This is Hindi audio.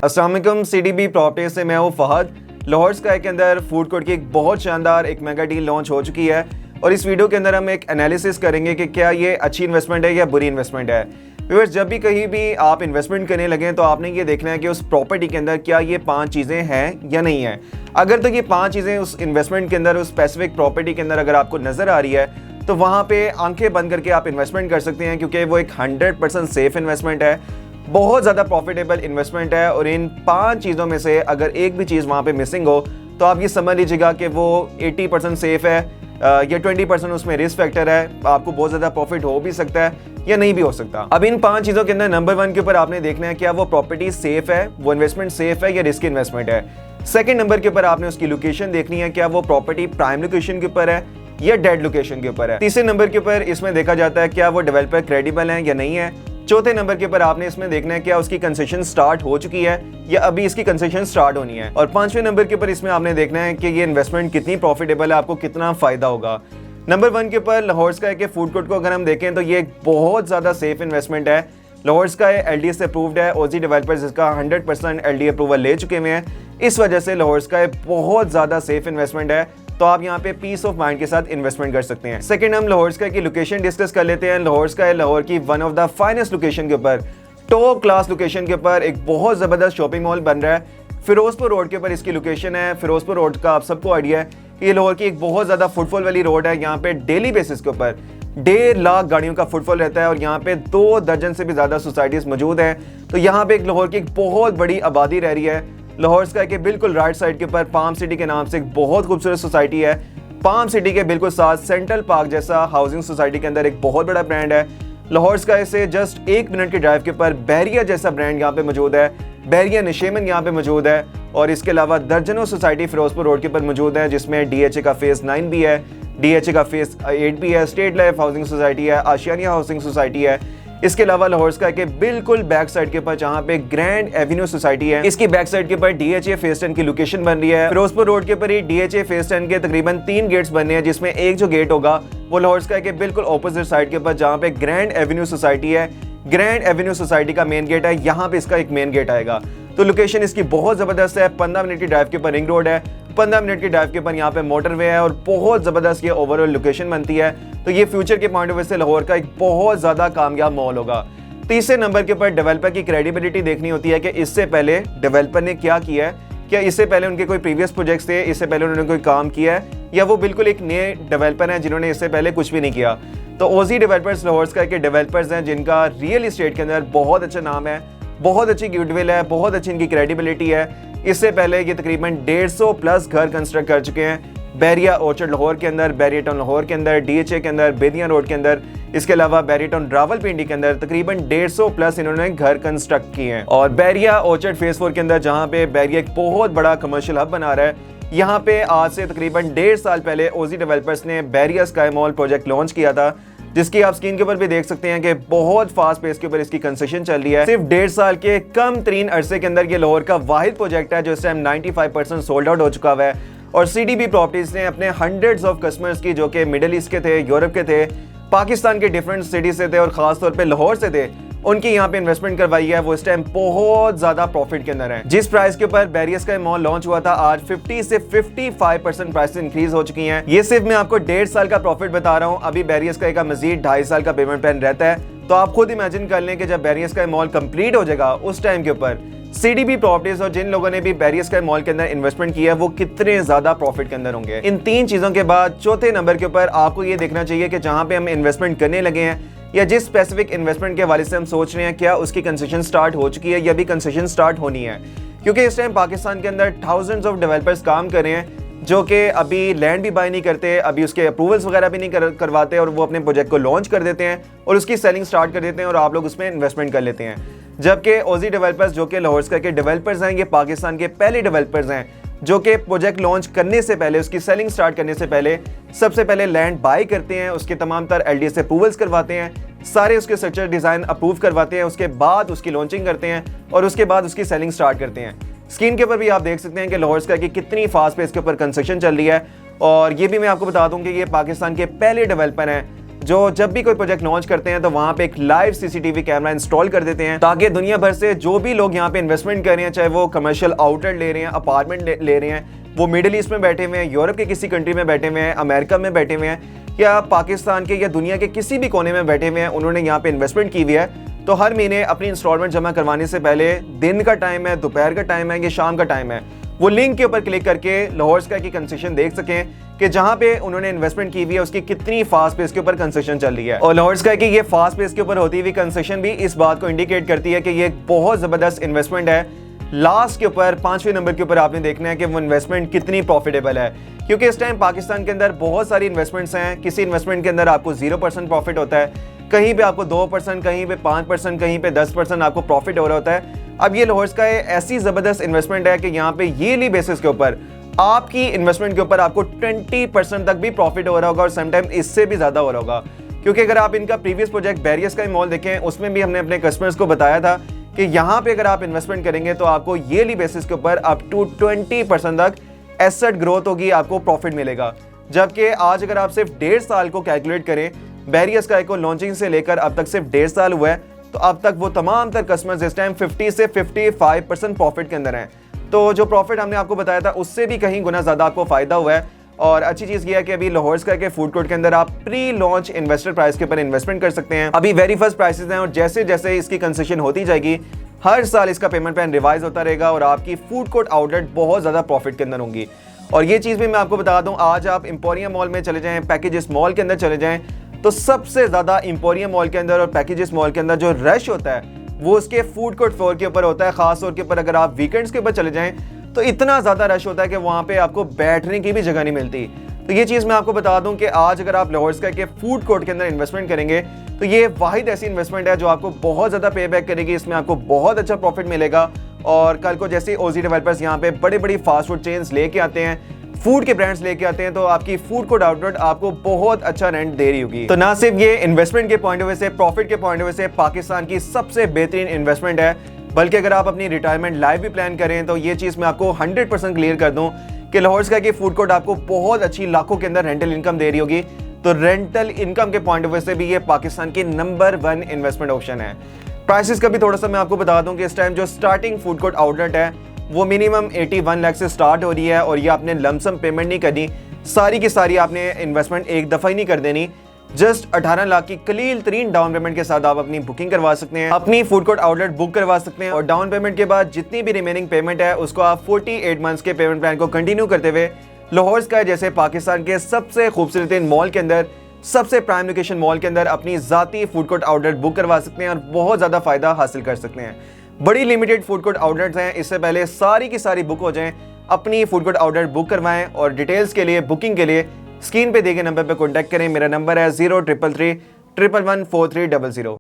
अस्सलाम वालेकुम, CDB प्रॉपर्टीज से मैं हूँ फहद। लाहौर स्काई के अंदर फूड कोर्ट की एक बहुत शानदार एक मेगा डील लॉन्च हो चुकी है और इस वीडियो के अंदर हम एक एनालिसिस करेंगे कि क्या ये अच्छी इन्वेस्टमेंट है या बुरी इन्वेस्टमेंट है। व्यूअर्स, जब भी कहीं भी आप इन्वेस्टमेंट करने लगे तो आपने ये देखना है कि उस प्रॉपर्टी के अंदर क्या ये 5 चीज़ें हैं या नहीं है। अगर तो ये 5 चीज़ें उस इन्वेस्टमेंट के अंदर, उस स्पेसिफिक प्रॉपर्टी के अंदर अगर आपको नज़र आ रही है तो वहाँ पे आंखें बंद करके आप इन्वेस्टमेंट कर सकते हैं, क्योंकि वो एक 100% सेफ इन्वेस्टमेंट है, बहुत ज़्यादा प्रॉफिटेबल इन्वेस्टमेंट है। और इन 5 चीज़ों में से अगर एक भी चीज़ वहाँ पे मिसिंग हो तो आप ये समझ लीजिएगा कि वो 80% सेफ है या 20% उसमें रिस्क फैक्टर है। आपको बहुत ज़्यादा प्रॉफिट हो भी सकता है या नहीं भी हो सकता। अब इन 5 चीज़ों के अंदर नंबर 1 के ऊपर आपने देखना है क्या वो प्रॉपर्टी सेफ है, वो इन्वेस्टमेंट सेफ है या रिस्क इन्वेस्टमेंट है। सेकंड नंबर के ऊपर आपने उसकी लोकेशन देखनी है, क्या वो प्रॉपर्टी प्राइम लोकेशन के ऊपर है या डेड लोकेशन के ऊपर है। तीसरे नंबर के ऊपर इसमें देखा जाता है क्या वो डेवलपर क्रेडिबल है या नहीं है। चौथे नंबर के ऊपर आपने इसमें देखना है क्या उसकी कंसेशन स्टार्ट हो चुकी है या अभी इसकी कंसेशन स्टार्ट होनी है। और 5वें नंबर के ऊपर इसमें आपने देखना है कि ये इन्वेस्टमेंट कितनी प्रॉफिटेबल है, आपको कितना फायदा होगा। नंबर 1 के ऊपर लाहौर स्काई के फूड कोर्ट को अगर हम देखें तो ये एक बहुत ज़्यादा सेफ इन्वेस्टमेंट है। लाहौर स्काई LDA से अप्रूव्ड है, OZ डेवलपर्स इसका 100% LDA अप्रूवल ले चुके हुए हैं। इस वजह से लाहौर स्काई बहुत ज़्यादा सेफ इन्वेस्टमेंट है, तो आप यहाँ पे पीस ऑफ माइंड के साथ इन्वेस्टमेंट कर सकते हैं। सेकंड, हम लाहौर स्काई की लोकेशन डिस्कस कर लेते हैं। लाहौर स्काई लाहौर की one of the finest location के ऊपर, टॉप क्लास लोकेशन के ऊपर एक बहुत ज़बरदस्त शॉपिंग मॉल बन रहा है। फिरोजपुर रोड के ऊपर इसकी लोकेशन है। फिरोजपुर रोड का आप सबको आइडिया है कि ये लाहौर की एक बहुत ज़्यादा फुटफॉल वाली रोड है। यहाँ पे डेली बेसिस के ऊपर 1.5 लाख गाड़ियों का फुटफॉल रहता है और यहाँ पे 2 दर्जन से भी ज़्यादा सोसाइटीज़ मौजूद हैं। तो यहाँ पे एक लाहौर की एक बहुत बड़ी आबादी रह रही है। लाहौर स्काई के बिल्कुल राइट साइड के ऊपर पाम सिटी के नाम से एक बहुत खूबसूरत सोसाइटी है। पाम सिटी के बिल्कुल साथ सेंट्रल पार्क जैसा हाउसिंग सोसाइटी के अंदर एक बहुत बड़ा ब्रांड है। लाहौर स्काई से जस्ट 1 मिनट के ड्राइव के ऊपर बैरिया जैसा ब्रांड यहाँ पे मौजूद है। बैरिया निशेमन यहाँ पे मौजूद है और इसके अलावा दर्जनों सोसाइटी फिरोजपुर रोड के ऊपर मौजूद है, जिसमें DHA का फेज 9 भी है, DHA का फेज 8 भी है, स्टेट लाइफ हाउसिंग सोसाइटी है, आशियानिया हाउसिंग सोसाइटी है। इसके अलावा लाहौर स्काई के बिल्कुल बैक साइड के ऊपर जहाँ पे ग्रैंड एवेन्यू सोसाइटी है, इसकी बैक साइड के ऊपर DHA फेज 10 की लोकेशन बन रही है। फिरोजपुर रोड के ऊपर ही DHA फेज 10 के तकरीबन 3 गेट्स बनने हैं, जिसमें एक जो गेट होगा वो लाहौर स्काई के बिल्कुल ऑपोजिट साइड के ऊपर जहाँ पे ग्रैंड एवेन्यू सोसाइटी है। ग्रैंड एवेन्यू सोसाइटी का मेन गेट है, यहाँ पे इसका एक मेन गेट आएगा। तो लोकेशन इसकी बहुत जबरदस्त है। 15 मिनट की ड्राइव के ऊपर रिंग रोड है, 15 मिनट की ड्राइव के ऊपर यहाँ पे मोटरवे है और बहुत जबरदस्त ये ओवरऑल लोकेशन बनती है। तो ये फ्यूचर के पॉइंट ऑफ व्यू से लाहौर का एक बहुत ज्यादा कामयाब मॉल होगा। तीसरे नंबर के ऊपर डेवलपर की क्रेडिबिलिटी देखनी होती है कि इससे पहले डेवलपर ने क्या किया है, क्या इससे पहले उनके कोई प्रीवियस प्रोजेक्ट्स थे, इससे पहले उन्होंने कोई काम किया है या वो बिल्कुल एक नए डेवलपर हैं जिन्होंने इससे पहले कुछ भी नहीं किया। तो OZ डेवलपर्स लाहौर स्काई के डेवलपर्स हैं जिनका रियल इस्टेट के अंदर बहुत अच्छा नाम है, बहुत अच्छी गुडविल है, बहुत अच्छी इनकी क्रेडिबिलिटी है। इससे पहले ये तकरीबन 150+ घर कंस्ट्रक्ट कर चुके हैं बैरिया ऑर्चर्ड लाहौर के अंदर, बैरिया टाउन लाहौर के अंदर, DHA के अंदर, बेदिया रोड के अंदर, इसके अलावा बैरिया टाउन रावलपिंडी के अंदर तकरीबन 150+ इन्होंने घर कंस्ट्रक्ट किए हैं। और बैरिया ऑर्चर्ड फेज 4 के अंदर जहां पे बैरिया एक बहुत बड़ा कमर्शियल हब बना रहा है, यहाँ पे आज से तकरीबन 1.5 साल पहले OZ डेवलपर्स ने बैरिया स्काई मॉल प्रोजेक्ट लॉन्च किया था, जिसकी आप स्क्रीन के ऊपर भी देख सकते हैं कि बहुत फास्ट पेस के ऊपर इसकी कंस्ट्रक्शन चल रही है। सिर्फ 1.5 साल के कम तरीन अरसे के अंदर ये लाहौर का वाहिद प्रोजेक्ट है जो इस टाइम 95% सोल्ड आउट हो चुका हुआ है। और CDB प्रॉपर्टीज ने अपने हंड्रेड्स ऑफ कस्टमर्स की, जो कि मिडिल ईस्ट के थे, यूरोप के थे, पाकिस्तान के डिफरेंट सिटी से थे और खासतौर पे लाहौर से थे, उनकी यहाँ पे इन्वेस्टमेंट करवाई है। वो इस टाइम बहुत ज्यादा प्रॉफिट के अंदर है। जिस प्राइस के ऊपर बैरिया स्काई मॉल लॉन्च हुआ था, आज 50 से 55% प्राइस इंक्रीज हो चुकी हैं। ये सिर्फ मैं आपको 1.5 साल का प्रॉफिट बता रहा हूँ। अभी बैरिया स्काई का मजीद 2.5 साल का पेमेंट प्लान रहता है। तो आप खुद इमेजिन कर लें कि जब बैरिया स्काई मॉल कंप्लीट हो जाएगा उस टाइम के ऊपर CDB प्रॉपर्टीज और जिन लोगों ने भी बैरिया स्काई मॉल के अंदर इन्वेस्टमेंट किया है वो कितने ज्यादा प्रॉफिट के अंदर होंगे। इन 3 चीजों के बाद चौथे नंबर के ऊपर आपको ये देखना चाहिए कि जहां पे हम इन्वेस्टमेंट करने लगे हैं या जिस स्पेसिफिक इन्वेस्टमेंट के हवाले से हम सोच रहे हैं, क्या उसकी कंसेशन स्टार्ट हो चुकी है या भी कंसेशन स्टार्ट होनी है। क्योंकि इस टाइम पाकिस्तान के अंदर थाउजेंड्स ऑफ डेवलपर्स काम कर रहे हैं जो कि अभी लैंड भी बाय नहीं करते, अभी उसके अप्रूवल्स वगैरह भी नहीं करवाते और वो अपने प्रोजेक्ट को लॉन्च कर देते हैं और उसकी सेलिंग स्टार्ट कर देते हैं और आप लोग उसमें इन्वेस्टमेंट कर लेते हैं। जबकि OZ डेवलपर्स जो कि लाहौर स्काई के डेवलपर्स हैं, ये पाकिस्तान के पहले डेवलपर्स हैं जो कि प्रोजेक्ट लॉन्च करने से पहले, उसकी सेलिंग स्टार्ट करने से पहले सबसे पहले लैंड बाय करते हैं, उसके तमाम तर LDA से अप्रूवल्स करवाते हैं, सारे उसके स्ट्रक्चर डिजाइन अप्रूव करवाते हैं, उसके बाद उसकी लॉन्चिंग करते हैं और उसके बाद उसकी सेलिंग स्टार्ट करते हैं। स्क्रीन के ऊपर भी आप देख सकते हैं कि लाहौर स्काई की कितनी फास्ट पेस के ऊपर कंस्ट्रक्शन चल रही है। और ये भी मैं आपको बता दूं कि ये पाकिस्तान के पहले डेवलपर हैं जो जब भी कोई प्रोजेक्ट लॉन्च करते हैं तो वहां पे एक लाइव सीसीटीवी कैमरा इंस्टॉल कर देते हैं, ताकि दुनिया भर से जो भी लोग यहाँ पे इन्वेस्टमेंट कर रहे हैं, चाहे वो कमर्शियल आउटलेट ले रहे हैं, अपार्टमेंट ले रहे हैं, वो मिडिल ईस्ट में बैठे हुए हैं, यूरोप के किसी कंट्री में बैठे हुए हैं, अमेरिका में बैठे हुए हैं, या पाकिस्तान के या दुनिया के किसी भी कोने में बैठे हुए हैं, उन्होंने यहाँ पे इन्वेस्टमेंट की हुई है, तो हर महीने अपनी इंस्टॉलमेंट जमा करवाने से पहले दिन का टाइम है, दोपहर का टाइम है, या शाम का टाइम है, वो लिंक के ऊपर क्लिक करके लाहौर स्काई की कंसेशन देख सकें कि जहां पे उन्होंने इन्वेस्टमेंट की हुई है उसकी कितनी फास्ट पेस के ऊपर कंसेशन चल रही है। और लाहौर स्काई की ये फास्ट पेस के ऊपर होती हुई कंसेशन भी इस बात को इंडिकेट करती है कि ये बहुत ज़बरदस्त इन्वेस्टमेंट है। लास्ट के ऊपर 5वें नंबर के ऊपर आपने देखना है कि वो इन्वेस्टमेंट कितनी प्रॉफिटेबल है, क्योंकि इस टाइम पाकिस्तान के अंदर बहुत सारी इन्वेस्टमेंट्स हैं। किसी इन्वेस्टमेंट के अंदर आपको 0% प्रॉफिट होता है, कहीं पे आपको 2%, कहीं पे 5%, कहीं पे 10% आपको प्रॉफिट हो रहा होता है। अब ये लाहौर स्काई ऐसी ज़बरदस्त इन्वेस्टमेंट है कि यहाँ पे ईयरली बेसिस के ऊपर आपकी इन्वेस्टमेंट के ऊपर आपको 20% तक भी प्रॉफिट हो रहा होगा, और समटाइम इससे भी ज़्यादा हो रहा होगा। क्योंकि अगर आप इनका previous project barrier sky mall देखें, उसमें भी हमने अपने कस्टमर्स को बताया था कि यहाँ पे अगर आप इन्वेस्टमेंट करेंगे तो आपको ईयरली बेसिस के ऊपर अप टू 20% तक एसेट ग्रोथ होगी, आपको प्रॉफिट मिलेगा। जबकि आज अगर आप सिर्फ 1.5 साल को कैलकुलेट करें, बैरियर स्काई को लॉन्चिंग से लेकर अब तक सिर्फ 1.5 साल हुआ है, तो अब तक वो तमाम तर कस्टमर्स इस टाइम 50 से 55% प्रॉफिट के अंदर हैं। तो जो प्रॉफिट हमने आपको बताया था उससे भी कहीं गुना ज़्यादा आपको फ़ायदा हुआ है। और अच्छी चीज़ ये है कि अभी लाहौर स्काई के फूड कोर्ट के अंदर आप प्री लॉन्च इन्वेस्टर प्राइस के ऊपर इन्वेस्टमेंट कर सकते हैं। अभी वेरी फर्स्ट प्राइसेस हैं, और जैसे जैसे इसकी कंसेशन होती जाएगी हर साल इसका पेमेंट प्लान रिवाइज होता रहेगा, और आपकी फूड कोर्ट आउटलेट बहुत ज़्यादा प्रॉफिट के अंदर होंगी। और ये चीज़ भी मैं आपको बता दूँ, आज आप एम्पोरियम मॉल में चले जाएँ, पैकेजेस मॉल के अंदर चले जाएँ, तो सबसे ज़्यादा एम्पोरियम मॉल के अंदर और पैकेजेस मॉल के अंदर जो रश होता है वो उसके फूड कोर्ट फ्लोर के ऊपर होता है। खास तौर के ऊपर अगर आप वीकेंड्स के ऊपर चले जाएं तो इतना ज़्यादा रश होता है कि वहाँ पे आपको बैठने की भी जगह नहीं मिलती। तो ये चीज़ मैं आपको बता दूं कि आज अगर आप लाहौर स्काई के फूड कोर्ट के अंदर इन्वेस्टमेंट करेंगे तो ये वाहिद ऐसी इन्वेस्टमेंट है जो आपको बहुत ज़्यादा पे बैक करेगी, इसमें आपको बहुत अच्छा प्रॉफिट मिलेगा। और कल को जैसे ओजी डेवलपर्स यहाँ पे बड़ी बड़ी फास्ट फूड चेन्स लेके आते हैं, फूड के ब्रांड्स लेके आते हैं, तो आपकी फूड कोर्ट आउटलेट आपको बहुत अच्छा रेंट दे रही होगी। तो ना सिर्फ ये इन्वेस्टमेंट के पॉइंट ऑफ व्यू से, प्रॉफिट के पॉइंट ऑफ व्यू से पाकिस्तान की सबसे बेहतरीन इन्वेस्टमेंट है, बल्कि अगर आप अपनी रिटायरमेंट लाइफ भी प्लान करें तो ये चीज़ मैं आपको 100% क्लियर कर दूं कि लाहौर स्काई की फूड कोर्ट आपको बहुत अच्छी लाखों के अंदर रेंटल इनकम दे रही होगी। तो रेंटल इनकम के पॉइंट ऑफ व्यू से भी ये पाकिस्तान की नंबर 1 इन्वेस्टमेंट ऑप्शन है। प्राइसेस का भी थोड़ा सा मैं आपको बता दूं कि इस टाइम जो स्टार्टिंग फूड कोर्ट आउटलेट है वो मिनिमम 81 लाख से स्टार्ट हो रही है, और ये आपने लमसम पेमेंट नहीं करनी, सारी की सारी आपने इन्वेस्टमेंट एक दफ़ा ही नहीं कर देनी। जस्ट 18 लाख की कलील तरीन डाउन पेमेंट के साथ आप अपनी बुकिंग करवा सकते हैं, अपनी फूड कोर्ट आउटलेट बुक करवा सकते हैं, और डाउन पेमेंट के बाद जितनी भी रिमेनिंग पेमेंट है उसको आप 48 मंथ्स के पेमेंट प्लान को कंटिन्यू करते हुए लाहौर स्काई जैसे पाकिस्तान के सबसे खूबसूरत मॉल के अंदर, सबसे प्राइम लोकेशन मॉल के अंदर अपनी ज़ाती फूड कोर्ट आउटलेट बुक करवा सकते हैं और बहुत ज़्यादा फ़ायदा हासिल कर सकते हैं। बड़ी लिमिटेड फूड कोर्ट आउटलेट्स हैं, इससे पहले सारी की सारी बुक हो जाएं, अपनी फूड कोर्ट आउटलेट बुक करवाएं, और डिटेल्स के लिए, बुकिंग के लिए स्क्रीन पे दिए गए नंबर पर कॉन्टैक्ट करें। मेरा नंबर है 0333 111 4300।